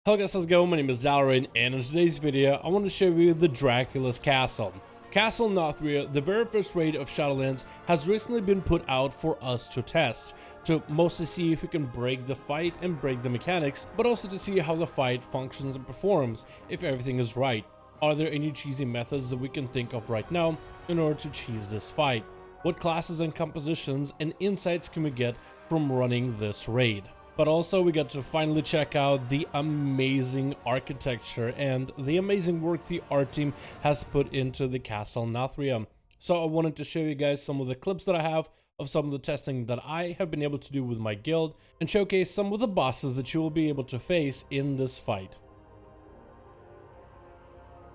Hello guys, how's it going? My name is Dalaran, and in today's video, I want to show you the Dracula's Castle. Castle Nathria, the very first raid of Shadowlands, has recently been put out for us to test, to mostly see if we can break the fight and break the mechanics, but also to see how the fight functions and performs, if everything is right. Are there any cheesy methods that we can think of right now in order to cheese this fight? What classes and compositions and insights can we get from running this raid? But also we got to finally check out the amazing architecture and the amazing work the art team has put into the Castle Nathria. So I wanted to show you guys some of the clips that I have of some of the testing that I have been able to do with my guild and showcase some of the bosses that you will be able to face in this fight.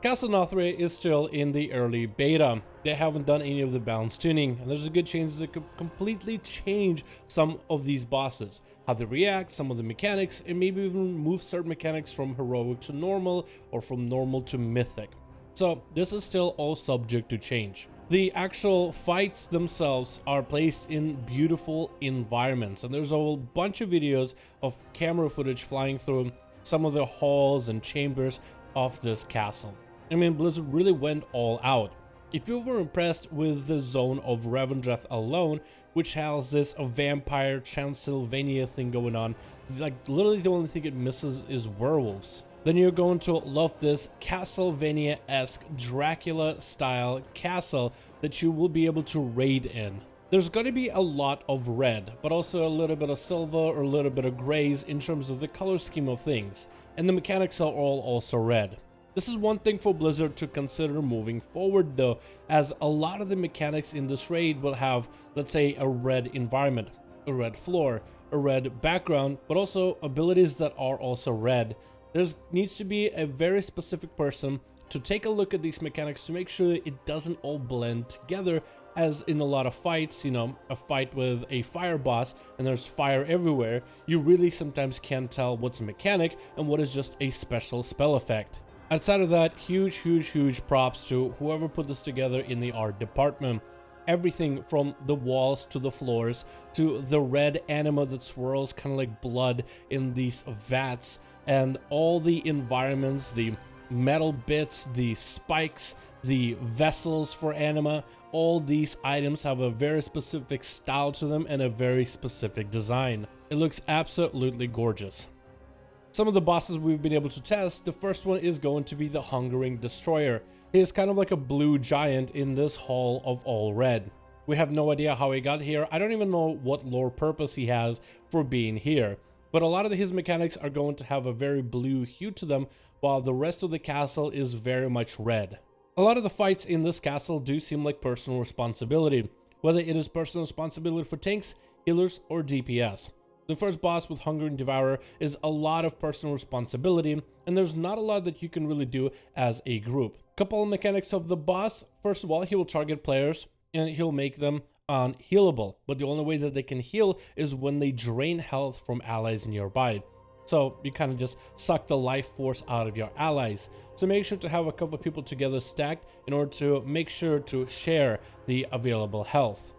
Castle Nathria is still in the early beta. They haven't done any of the balance tuning, and there's a good chance that it could completely change some of these bosses, how they react, some of the mechanics, and maybe even move certain mechanics from heroic to normal or from normal to mythic. So this is still all subject to change. The actual fights themselves are placed in beautiful environments, and there's a whole bunch of videos of camera footage flying through some of the halls and chambers of this castle. I mean, Blizzard really went all out. If you were impressed with the zone of Revendreth alone, which has this vampire Transylvania thing going on, like literally the only thing it misses is werewolves, then you're going to love this Castlevania-esque Dracula-style castle that you will be able to raid in. There's going to be a lot of red, but also a little bit of silver or a little bit of grays in terms of the color scheme of things, and the mechanics are all also red. This is one thing for Blizzard to consider moving forward though, as a lot of the mechanics in this raid will have, let's say, a red environment, a red floor, a red background, but also abilities that are also red. There needs to be a very specific person to take a look at these mechanics to make sure it doesn't all blend together, as in a lot of fights, you know, a fight with a fire boss and there's fire everywhere, you really sometimes can't tell what's a mechanic and what is just a special spell effect. Outside of that, huge props to whoever put this together in the art department. Everything from the walls to the floors to the red anima that swirls kind of like blood in these vats, and all the environments, the metal bits, the spikes, the vessels for anima, all these items have a very specific style to them and a very specific design. It looks absolutely gorgeous. Some of the bosses we've been able to test, the first one is going to be the Hungering Destroyer. He is kind of like a blue giant in this hall of all red. We have no idea how he got here. I don't even know what lore purpose he has for being here. But a lot of his mechanics are going to have a very blue hue to them, while the rest of the castle is very much red. A lot of the fights in this castle do seem like personal responsibility, whether it is personal responsibility for tanks, healers, or DPS. The first boss with Hungering Devourer is a lot of personal responsibility, and there's not a lot that you can really do as a group. Couple of mechanics of the boss. First of all, he will target players and he'll make them unhealable, but the only way that they can heal is when they drain health from allies nearby. So you kind of just suck the life force out of your allies. So make sure to have a couple of people together stacked in order to make sure to share the available health.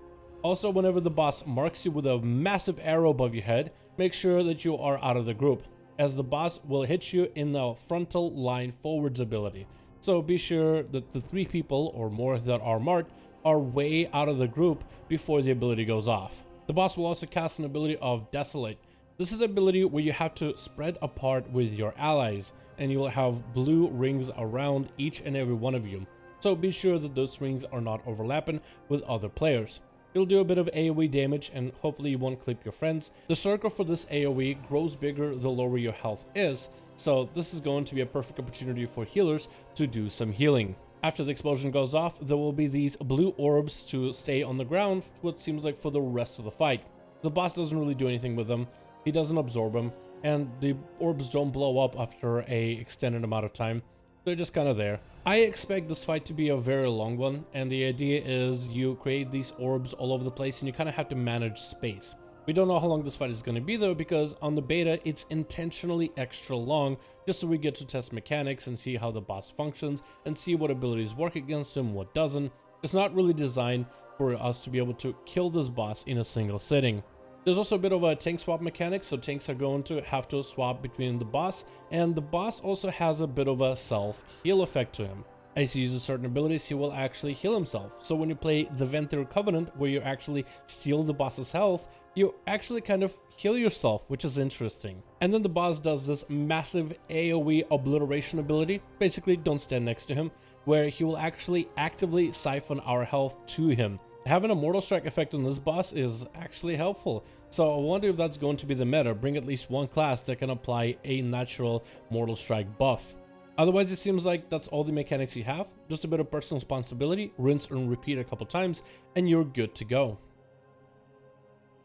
Also, whenever the boss marks you with a massive arrow above your head, make sure that you are out of the group, as the boss will hit you in the frontal line forwards ability. So be sure that the 3 people or more that are marked are way out of the group before the ability goes off. The boss will also cast an ability of Desolate. This is the ability where you have to spread apart with your allies, and you will have blue rings around each and every one of you. So be sure that those rings are not overlapping with other players. It'll do a bit of AoE damage, and hopefully you won't clip your friends. The circle for this AoE grows bigger the lower your health is, so this is going to be a perfect opportunity for healers to do some healing. After the explosion goes off, there will be these blue orbs to stay on the ground, what seems like for the rest of the fight. The boss doesn't really do anything with them, he doesn't absorb them, and the orbs don't blow up after a extended amount of time. They're just kind of there. I expect this fight to be a very long one, and the idea is you create these orbs all over the place and you kind of have to manage space. We don't know how long this fight is going to be though, because on the beta it's intentionally extra long, just so we get to test mechanics and see how the boss functions and see what abilities work against him, what doesn't. It's not really designed for us to be able to kill this boss in a single sitting. There's also a bit of a tank swap mechanic, so tanks are going to have to swap between the boss, and the boss also has a bit of a self-heal effect to him. As he uses certain abilities, he will actually heal himself. So when you play the Ventir Covenant, where you actually steal the boss's health, you actually kind of heal yourself, which is interesting. And then the boss does this massive AoE obliteration ability, basically don't stand next to him, where he will actually actively siphon our health to him. Having a Mortal Strike effect on this boss is actually helpful, so I wonder if that's going to be the meta, bring at least one class that can apply a natural Mortal Strike buff. Otherwise, it seems like that's all the mechanics you have, just a bit of personal responsibility, rinse and repeat a couple times, and you're good to go.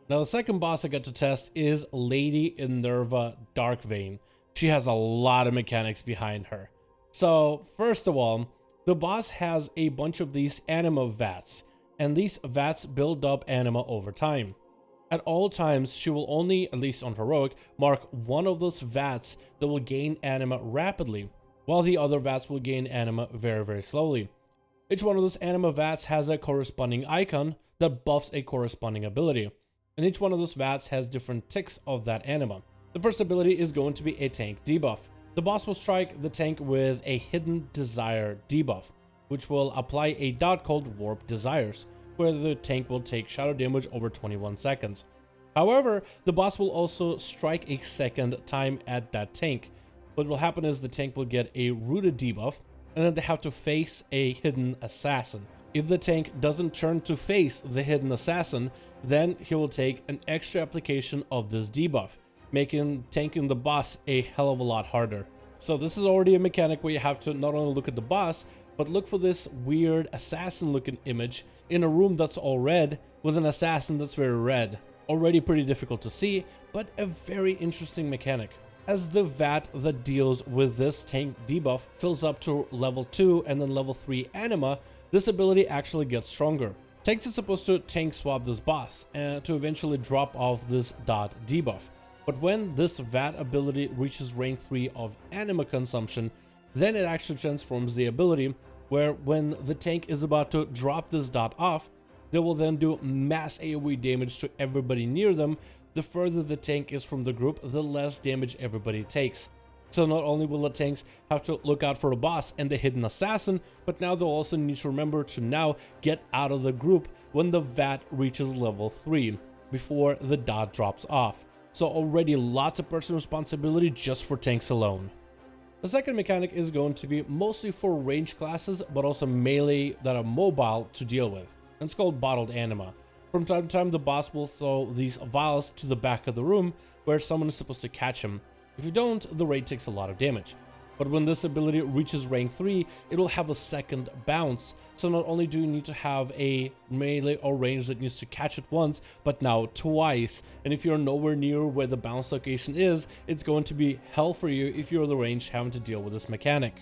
Now the second boss I got to test is Lady Enema Darkvein. She has a lot of mechanics behind her. So first of all, the boss has a bunch of these Enema vats, and these vats build up Enema over time. At all times, she will only, at least on heroic, mark one of those vats that will gain Enema rapidly, while the other vats will gain Enema very slowly. Each one of those Enema vats has a corresponding icon that buffs a corresponding ability, and each one of those vats has different ticks of that Enema. The first ability is going to be a tank debuff. The boss will strike the tank with a Hidden Desire debuff, which will apply a dot called Warp Desires, where the tank will take shadow damage over 21 seconds. However, the boss will also strike a second time at that tank. What will happen is the tank will get a Rooted debuff, and then they have to face a Hidden Assassin. If the tank doesn't turn to face the Hidden Assassin, then he will take an extra application of this debuff, making tanking the boss a hell of a lot harder. So this is already a mechanic where you have to not only look at the boss, but look for this weird assassin looking image in a room that's all red with an assassin that's very red. Already pretty difficult to see, but a very interesting mechanic. As the vat that deals with this tank debuff fills up to level 2 and then level 3 Enema, this ability actually gets stronger. Tanks are supposed to tank swap this boss to eventually drop off this dot debuff. But when this vat ability reaches rank 3 of Enema consumption, then it actually transforms the ability, where when the tank is about to drop this dot off, they will then do mass AoE damage to everybody near them. The further the tank is from the group, the less damage everybody takes. So not only will the tanks have to look out for a boss and the Hidden Assassin, but now they'll also need to remember to now get out of the group when the vat reaches level 3, before the dot drops off. So already lots of personal responsibility just for tanks alone. The second mechanic is going to be mostly for range classes, but also melee that are mobile to deal with. And it's called Bottled Enema. From time to time, the boss will throw these vials to the back of the room where someone is supposed to catch him. If you don't, the raid takes a lot of damage. But when this ability reaches rank 3, it will have a second bounce. So not only do you need to have a melee or range that needs to catch it once, but now twice. And if you're nowhere near where the bounce location is, it's going to be hell for you if you're the range having to deal with this mechanic.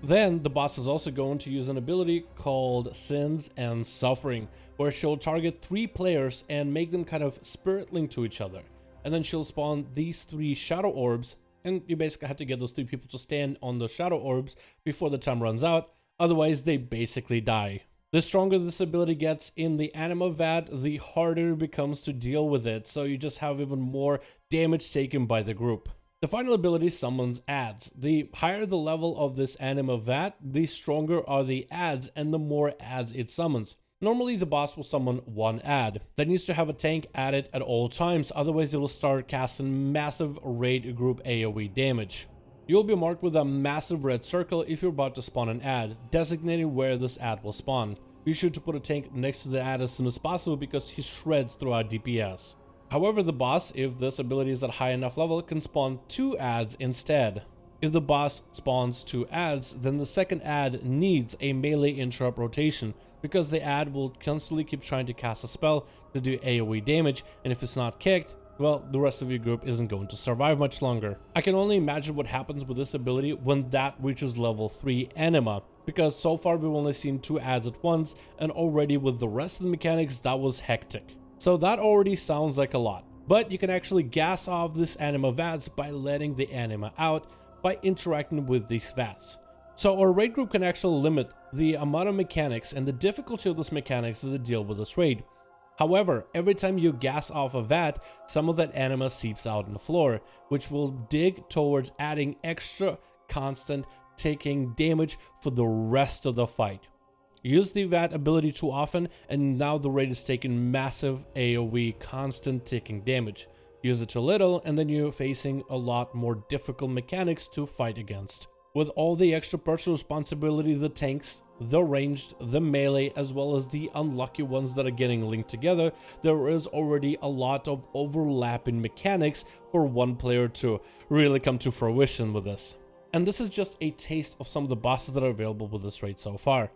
Then the boss is also going to use an ability called Sins and Suffering, where she'll target 3 players and make them kind of spirit link to each other. And then she'll spawn these 3 shadow orbs, and you basically have to get those 3 people to stand on the shadow orbs before the time runs out, otherwise they basically die. The stronger this ability gets in the Enema vat, the harder it becomes to deal with it, so you just have even more damage taken by the group. The final ability summons adds. The higher the level of this Enema vat, the stronger are the adds and the more adds it summons. Normally the boss will summon 1 add that needs to have a tank added at all times, otherwise it will start casting massive raid group AoE damage. You'll be marked with a massive red circle if you're about to spawn an add, designating where this add will spawn. Be sure to put a tank next to the add as soon as possible because he shreds throughout DPS. However, the boss, if this ability is at high enough level, can spawn 2 adds instead. If the boss spawns 2 adds, then the second add needs a melee interrupt rotation, because the add will constantly keep trying to cast a spell to do AoE damage, and if it's not kicked, well, the rest of your group isn't going to survive much longer. I can only imagine what happens with this ability when that reaches level 3 Enema, because so far we've only seen 2 adds at once, and already with the rest of the mechanics that was hectic. So that already sounds like a lot, but you can actually gas off this Enema vats by letting the Enema out by interacting with these vats. So our raid group can actually limit the amount of mechanics and the difficulty of those mechanics that deal with this raid. However, every time you gas off a vat, some of that enema seeps out on the floor, which will dig towards adding extra constant taking damage for the rest of the fight. Use the vat ability too often and now the raid is taking massive AoE constant ticking damage. Use it too little and then you're facing a lot more difficult mechanics to fight against. With all the extra personal responsibility, the tanks, the ranged, the melee, as well as the unlucky ones that are getting linked together, there is already a lot of overlapping mechanics for one player to really come to fruition with this. And this is just a taste of some of the bosses that are available with this raid so far.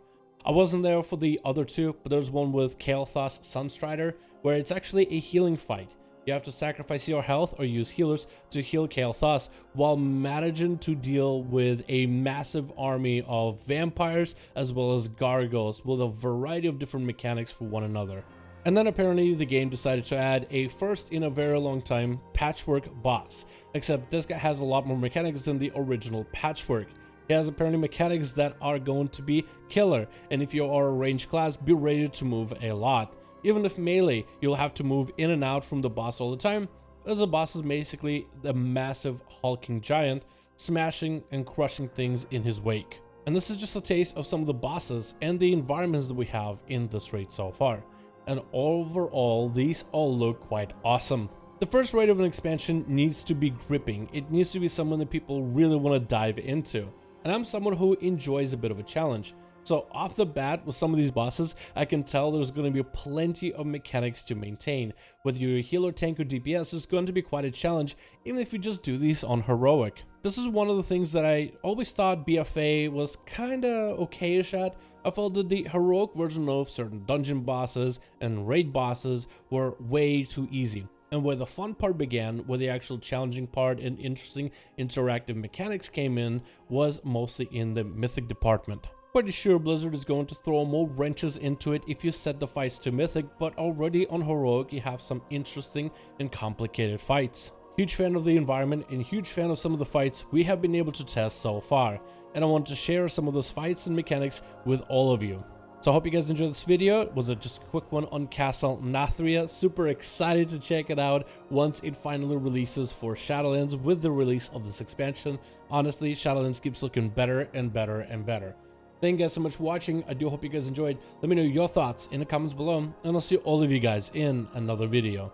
I wasn't there for the other two, but there's one with Kael'thas Sunstrider, where it's actually a healing fight. You have to sacrifice your health or use healers to heal Kael'thas while managing to deal with a massive army of vampires as well as gargoyles with a variety of different mechanics for one another. And then apparently the game decided to add a first in a very long time Patchwork boss, except this guy has a lot more mechanics than the original Patchwork. He has apparently mechanics that are going to be killer, and if you are a ranged class, be ready to move a lot. Even if melee, you'll have to move in and out from the boss all the time, as the boss is basically the massive hulking giant, smashing and crushing things in his wake. And this is just a taste of some of the bosses and the environments that we have in this raid so far. And overall, these all look quite awesome. The first raid of an expansion needs to be gripping. It needs to be someone that people really want to dive into. And I'm someone who enjoys a bit of a challenge. So off the bat with some of these bosses, I can tell there's going to be plenty of mechanics to maintain. Whether you're a healer, tank, or DPS, it's going to be quite a challenge, even if you just do these on heroic. This is one of the things that I always thought BFA was kinda okay-ish at. I felt that the heroic version of certain dungeon bosses and raid bosses were way too easy. And where the fun part began, where the actual challenging part and interesting interactive mechanics came in, was mostly in the mythic department. Pretty sure Blizzard is going to throw more wrenches into it if you set the fights to mythic, but already on heroic you have some interesting and complicated fights. Huge fan of the environment and huge fan of some of the fights we have been able to test so far, and I want to share some of those fights and mechanics with all of you. So I hope you guys enjoyed this video. It was just a quick one on Castle Nathria. Super excited to check it out once it finally releases for Shadowlands with the release of this expansion. Honestly, Shadowlands keeps looking better and better and better. Thank you guys so much for watching. I do hope you guys enjoyed. Let me know your thoughts in the comments below, and I'll see all of you guys in another video.